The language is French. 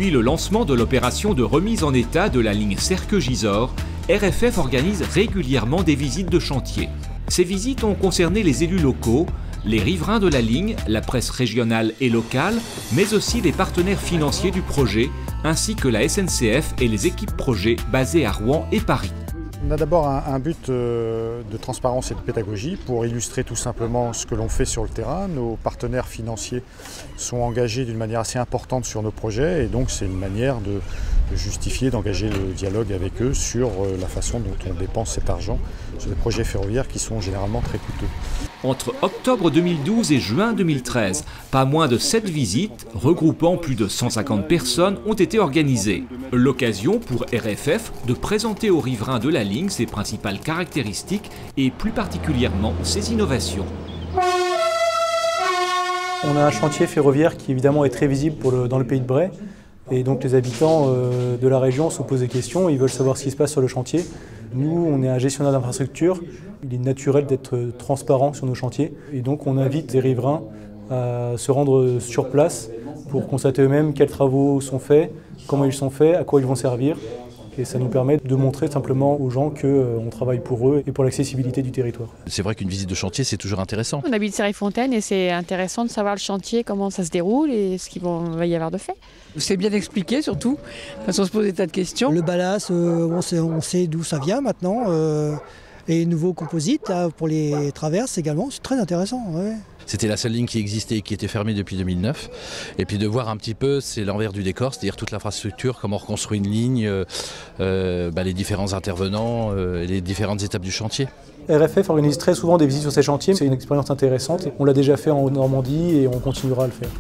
Depuis le lancement de l'opération de remise en état de la ligne Serqueux-Gisors, RFF organise régulièrement des visites de chantier. Ces visites ont concerné les élus locaux, les riverains de la ligne, la presse régionale et locale, mais aussi les partenaires financiers du projet, ainsi que la SNCF et les équipes projets basées à Rouen et Paris. On a d'abord un but de transparence et de pédagogie pour illustrer tout simplement ce que l'on fait sur le terrain. Nos partenaires financiers sont engagés d'une manière assez importante sur nos projets et donc c'est une manière de justifier, d'engager le dialogue avec eux sur la façon dont on dépense cet argent sur des projets ferroviaires qui sont généralement très coûteux. Entre octobre 2012 et juin 2013, pas moins de 7 visites, regroupant plus de 150 personnes, ont été organisées. L'occasion pour RFF de présenter aux riverains de la ligne ses principales caractéristiques et plus particulièrement ses innovations. On a un chantier ferroviaire qui évidemment est très visible dans le pays de Bray. Et donc les habitants de la région se posent des questions, ils veulent savoir ce qui se passe sur le chantier. Nous, on est un gestionnaire d'infrastructure, il est naturel d'être transparent sur nos chantiers. Et donc on invite les riverains à se rendre sur place pour constater eux-mêmes quels travaux sont faits, comment ils sont faits, à quoi ils vont servir. Et ça nous permet de montrer simplement aux gens qu'on travaille pour eux et pour l'accessibilité du territoire. C'est vrai qu'une visite de chantier, c'est toujours intéressant. On habite Céry-Fontaine et c'est intéressant de savoir le chantier, comment ça se déroule et ce qu'il va y avoir de fait. C'est bien expliqué surtout, parce qu'on se pose des tas de questions. Le ballast, on sait d'où ça vient maintenant. Les nouveaux composites là, pour les traverses également, c'est très intéressant. Ouais. C'était la seule ligne qui existait et qui était fermée depuis 2009. Et puis de voir un petit peu, c'est l'envers du décor, c'est-à-dire toute l'infrastructure, comment on reconstruit une ligne, les différents intervenants, les différentes étapes du chantier. RFF organise très souvent des visites sur ces chantiers, c'est une expérience intéressante. On l'a déjà fait en Normandie et on continuera à le faire.